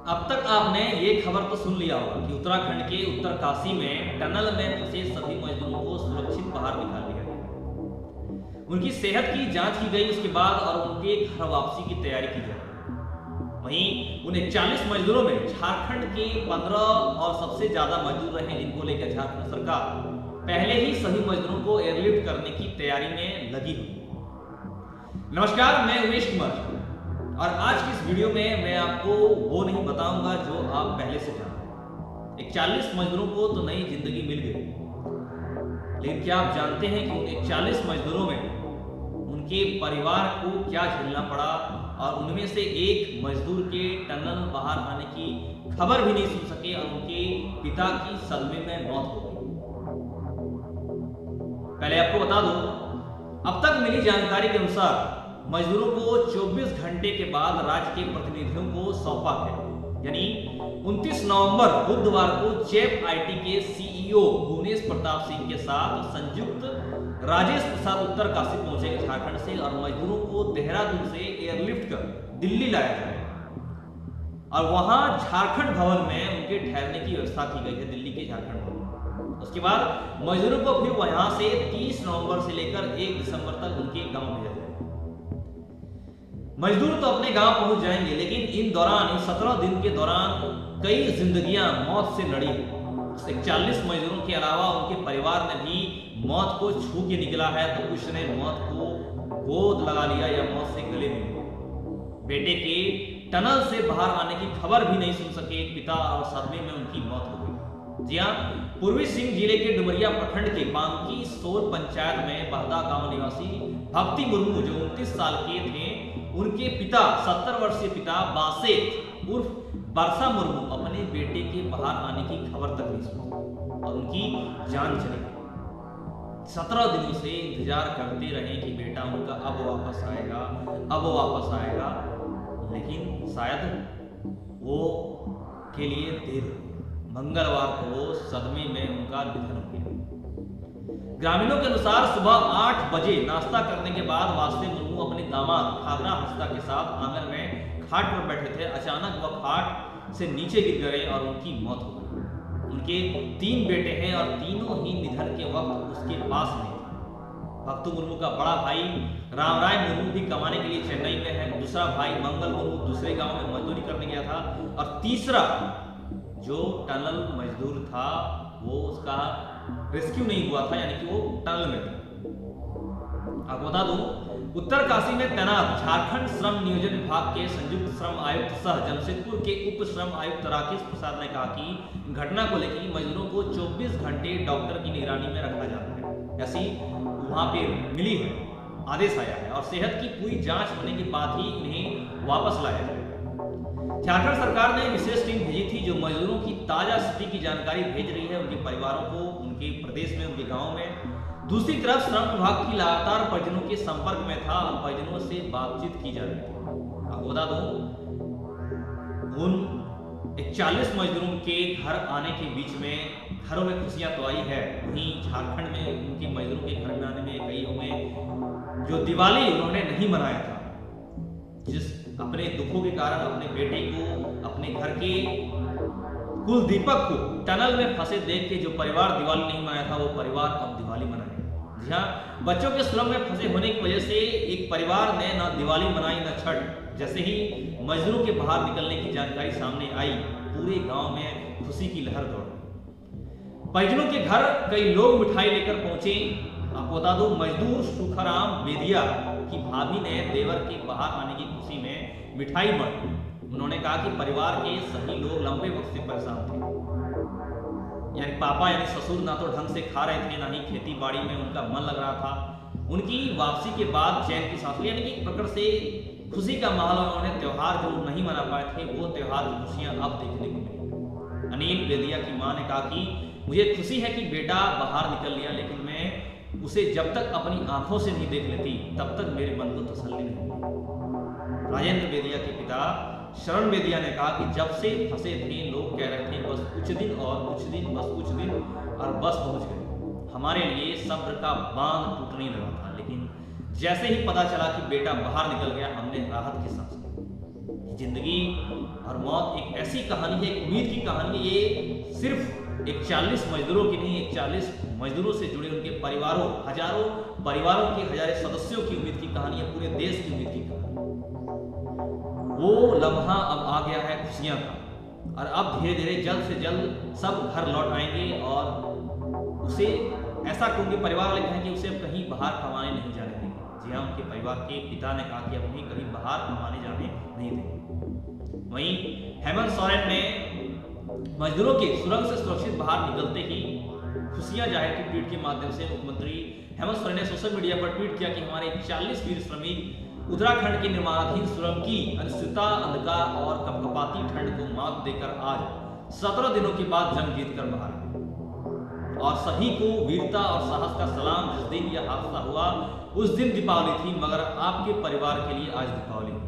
अब तक आपने ये खबर तो सुन लिया होगा कि उत्तराखंड के उत्तरकाशी में टनल में फंसे सभी मजदूरों को सुरक्षित बाहर निकाल लिया गया। उनकी सेहत की जांच की गई, उसके बाद और उनके घर वापसी की तैयारी की जाए। वहीं उन 41 मजदूरों में झारखंड के 15 और सबसे ज्यादा मजदूर रहे, जिनको लेकर झारखंड सरकार पहले ही सभी मजदूरों को एयरलिफ्ट करने की तैयारी में लगी हुई। नमस्कार, मैं उमेश कुमार और आज की इस वीडियो में मैं आपको वो नहीं बताऊंगा जो आप पहले से जानते हैं। 41 मजदूरों को तो नई जिंदगी मिल गई, लेकिन क्या आप जानते हैं कि उन 41 मजदूरों में उनके परिवार को क्या झेलना पड़ा और उनमें से एक मजदूर के टनल बाहर आने की खबर भी नहीं सुन सके और उनके पिता की सदमे में मौत हो गई। पहले आपको बता दूं, अब तक मिली जानकारी के अनुसार मजदूरों को 24 घंटे के बाद राज्य के प्रतिनिधियों को सौंपा गया। यानी 29 नवंबर बुधवार को चेप आईटी के सीईओ भुवनेश प्रताप सिंह के साथ संयुक्त राजेश प्रसाद उत्तरकाशी पहुंचेंगे झारखंड से और मजदूरों को देहरादून से एयरलिफ्ट कर दिल्ली लाया जाएगा और वहां झारखंड भवन में उनके ठहरने की व्यवस्था की गई है, दिल्ली के झारखंड भवन। उसके बाद मजदूरों को फिर वहां से 30 नवंबर से लेकर 1 दिसंबर तक उनके गांव भेजा जाएगा। मजदूर तो अपने गांव पहुंच जाएंगे, लेकिन इन 17 दिन के दौरान कई जिंदगियां मौत से लड़ी। 41 मजदूरों के अलावा उनके परिवार ने भी मौत को छू के निकला है, तो कुछ ने मौत को गोद लगा लिया या मौत से गले मिल गए। बेटे के टनल से बाहर आने की खबर भी नहीं सुन सके पिता और सदमे में उनकी मौत हो गई। जी हाँ, पूर्वी सिंह जिले के डुमरिया प्रखंड के बांकी सोल पंचायत में बहदा गांव निवासी भक्ति मुर्मू, जो 29 साल के थे, उनके पिता 70 वर्षीय पिता बासेत उर्फ बरसा मुर्मू अपने बेटे के बाहर आने की खबर तक नहीं सुनी और उनकी जान चली गई। 17 दिनों से इंतजार करते रहे कि बेटा उनका अब वापस आएगा, अब वापस आएगा, लेकिन शायद वो के लिए देर हो। मंगलवार को सदमे में उनका निधन हो गया। ग्रामीणों के अनुसार सुबह 8 बजे नाश्ता करने के बाद वासुदेव मुर्मू अपने दामाद खाबरा हंसदा के साथ आंगन में खाट पर बैठे थे। अचानक वह खाट से नीचे गिर गए और उनकी मौत हो गई। उनके 3 बेटे हैं और तीनों ही निधन के वक्त उसके पास नहीं थे। भक्तु मुर्मू का बड़ा भाई रामराय मुर्मू भी कमाने के लिए चेन्नई में है। दूसरा भाई मंगल मुर्मू दूसरे गांव में मजदूरी करने गया था और तीसरा जो टनल मजदूर था वो उसका रेस्क्यू नहीं हुआ था, यानी कि वो टनल में था। आपको बता दूं, उत्तरकाशी में तैनात झारखंड श्रम नियोजन विभाग के संयुक्त श्रम आयुक्त सह जमशेदपुर के उप श्रम आयुक्त राकेश प्रसाद ने कहा कि घटना को लेकर मजदूरों को 24 घंटे डॉक्टर की निगरानी में रखा जाता है, ऐसी वहां पे मिली है, आदेश आया है और सेहत की पूरी जांच होने के बाद ही इन्हें वापस लाया जाएगा। झारखंड सरकार ने विशेष टीम भेजी थी जो मजदूरों की ताजा स्थिति की जानकारी भेज रही है उनके परिवारों को, उनके प्रदेश में, उनके गांव में। दूसरी तरफ श्रम विभाग की लगातार परिजनों के संपर्क में था और परिजनों से बातचीत की जा रही थी। आपको बता दूं, उन 41 मजदूरों के घर आने के बीच में घरों में खुशियां तो आई है, वहीं झारखंड में उनके मजदूरों के घर में आने में कईयों में जो दिवाली उन्होंने नहीं मनाया था, जिस अपने दुखों के कारण अपने बेटे को, अपने घर के कुल दीपक को टनल में फंसे देख के जो परिवार दिवाली नहीं मनाया था, वो परिवार अब दिवाली मनाएगा। जी हाँ, बच्चों के स्लम में फंसे होने की वजह से एक परिवार ने ना दिवाली मनाई ना छठ। जैसे ही मजदूरों के बाहर निकलने की जानकारी सामने आई, पूरे गांव में खुशी की लहर दौड़ गई। परिजनों के घर कई लोग मिठाई लेकर पहुंचे। आपको बता दूं, मजदूर सुखराम बेदिया की भाभी ने देवर के बाहर आने की खुशी में मिठाई बांटी। उन्होंने कहा कि परिवार के सभी लोग लंबे वक्त से परेशान थे, यानी पापा यानी ससुर ना तो ढंग से खा रहे थे, ना ही खेती बाड़ी में उनका मन लग रहा था। उनकी वापसी के बाद चैन की सांस ली, यानी कि एक प्रकार से खुशी का माहौल। उन्होंने त्योहार जो नहीं मना पाए थे, वो त्योहार की खुशियां अब देखने को मिली। अनिल बेदिया की मां ने कहा कि मुझे खुशी है कि बेटा बाहर निकल लिया, लेकिन मैं उसे जब तक अपनी आंखों से नहीं देख लेती तब तक मेरे मन को तसल्ली नहीं होती। राजेंद्र बेदिया के पिता शरण बेदिया ने कहा कि जब से फंसे थे लोग कह रहे थे बस कुछ दिन और कुछ दिन, बस कुछ दिन और बस पहुंच गए। हमारे लिए सब्र का बांध टूटने लगा था, लेकिन जैसे ही पता चला कि बेटा बाहर निकल गया, हमने राहत की सांस ली। जिंदगी और मौत एक ऐसी कहानी है, एक उम्मीद की कहानी है। ये सिर्फ एक 40 मजदूरों की नहीं, 40 मजदूरों से जुड़े उनके परिवारों, हजारों परिवारों के हजारों सदस्यों की उम्मीद की कहानी है, पूरे देश की उम्मीद की कहानी। वो लम्हा अब आ गया है खुशियां का, और अब धीरे धीरे जल्द से जल्द सब घर लौट आएंगे। और उसे ऐसा उनके परिवार वाले कहें कि उसे अब कहीं बाहर कमाने नहीं जाने देंगे। जी हाँ, उनके परिवार के पिता ने कहा कि अब उन्हें कहीं बाहर कमाने जाने नहीं देंगे। वहीं हेमंत सोरेन ने मजदूरों के सुरंग से सुरक्षित बाहर निकलते ही खुशियां जाहिर की। ट्वीट के माध्यम से मुख्यमंत्री हेमंत सोरेन ने सोशल मीडिया पर ट्वीट किया कि हमारे 40 वीर श्रमिक उत्तराखंड के निर्माणाधीन सुरंग की अनिश्चितता, अंधकार और कपकपाती ठंड को मात देकर आज 17 दिनों के बाद जंग जीतकर बाहर आए। और सभी को वीरता और साहस का सलाम। जिस दिन यह हादसा हुआ उस दिन दीपावली थी, मगर आपके परिवार के लिए आज दीपावली है।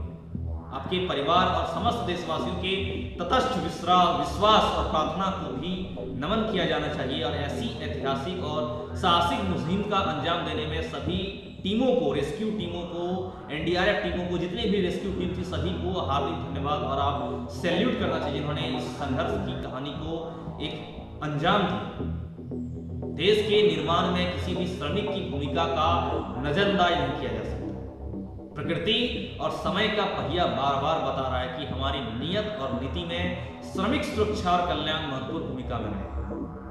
आपके परिवार और समस्त देशवासियों के तटस्थ विश्वास और प्रार्थना को भी नमन किया जाना चाहिए। और ऐसी ऐतिहासिक और साहसिक मुहिम का अंजाम देने में सभी टीमों को, रेस्क्यू टीमों को, एनडीआरएफ टीमों को, जितने भी रेस्क्यू टीम थी सभी को हार्दिक धन्यवाद। और आप सैल्यूट करना चाहिए जिन्होंने इस संघर्ष की कहानी को एक अंजाम दिया। देश के निर्माण में किसी भी श्रमिक की भूमिका का नजरअंदाज नहीं किया जा सकता। प्रकृति और समय का पहिया बार बार बता रहा है कि हमारी नियत और नीति में श्रमिक सुरक्षा और कल्याण महत्वपूर्ण भूमिका में है।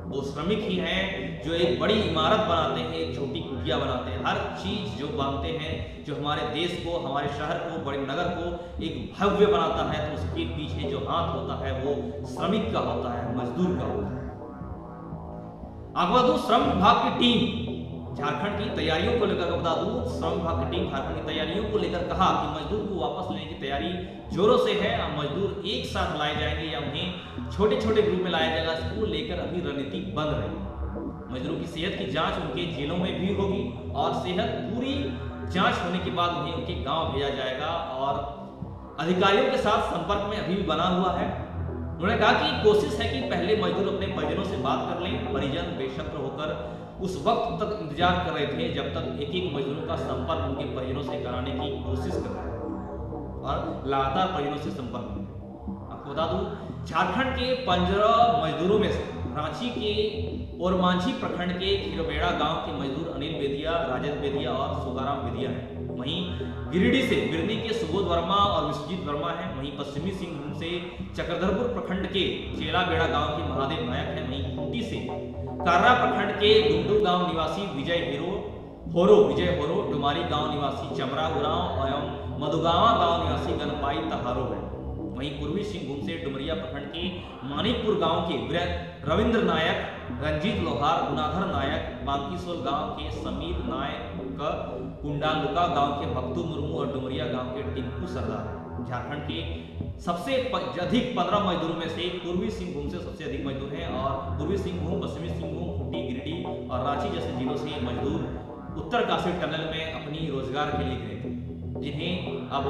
वो श्रमिक ही हैं जो एक बड़ी इमारत बनाते हैं, एक छोटी कुटिया बनाते हैं। हर चीज जो बांधते हैं, जो हमारे देश को, हमारे शहर को, बड़े नगर को एक भव्य बनाता है, तो उसके पीछे जो हाथ होता है वो श्रमिक का होता है, मजदूर का होता है। आपको बता दूं, श्रम विभाग की टीम झारखंड की तैयारियों को लेकर बता दूं, श्रम विभाग की टीम झारखंड की तैयारियों को लेकर कहा कि मजदूर को वापस लेने की तैयारी जोरों से है। और मजदूर एक साथ लाए जाएंगे या उन्हें छोटे छोटे ग्रुप में लाया जाएगा, इसको लेकर अभी रणनीति बन रही है। मजदूरों की सेहत की जांच उनके जिलों में भी होगी और सेहत पूरी जांच होने के बाद उन्हें उनके गाँव भेजा जाएगा। और अधिकारियों के साथ संपर्क में अभी भी बना हुआ है। उन्होंने कहा कि कोशिश है कि पहले मजदूर अपने परिजनों से बात कर लें। परिजन बेशक होकर उस वक्त तक इंतजार कर रहे थे जब तक एक एक मजदूरों का संपर्क उनके परिजनों से कराने की कोशिश कर रहे थे और लगातार परिजनों से संपर्क में। आपको बता दूं, झारखंड के 15 मजदूरों में से रांची के ओरमांझी प्रखंड के खिरबेड़ा गांव के मजदूर अनिल बेदिया, राजेंद्र बेदिया और सुगाराम बेदिया है। वहीं गिरिडीह से बिरनी के सुबोध वर्मा और विश्वजीत वर्मा है। वहीं पश्चिमी सिंहभूम से चक्रधरपुर प्रखंड के चेलाबेड़ा गांव के महादेव नायक है। वहीं खूंटी से कार्रा प्रखंड के गुंडू गांव निवासी विजय होरो, डुमारी गांव निवासी चमरा उरांव एवं मधुगावा गांव निवासी गणपाई तहारो है। वहीं पूर्वी सिंहभूम से डुमरिया प्रखंड के मानिकपुर गांव के रविंद्र नायक, रंजीत लोहार, गुनाधर नायक, बांकीसोल गांव के समीर नायक, कुंडालुका गांव के भक्तू मुर्मू और डुमरिया गांव के टिंकू सरदार। झारखंड के सबसे अधिक 15 मजदूरों में से पूर्वी सिंहभूम से सबसे अधिक मजदूर हैं। और पूर्वी सिंहभूम, पश्चिमी सिंहभूम, खूंटी, गिरिडीह और रांची जैसे जिलों से मजदूर उत्तरकाशी टनल में अपनी रोजगार के लिए गए थे, जिन्हें अब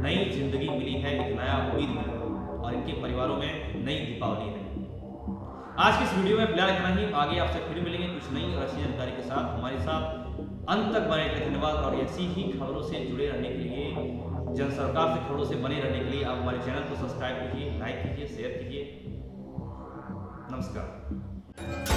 नई जिंदगी मिली है, एक नया उम्मीद मिली है और इनके परिवारों में नई दीपावली है। आज की इस वीडियो में फिलहाल इतना ही। आगे आपसे फिर मिलेंगे कुछ नई और अच्छी जानकारी के साथ। हमारे साथ अंत तक बने रहने धन्यवाद। और ऐसी ही खबरों से जुड़े रहने के लिए, जन सरकार से खबरों से बने रहने के लिए आप हमारे चैनल को सब्सक्राइब कीजिए, लाइक कीजिए, शेयर कीजिए। नमस्कार।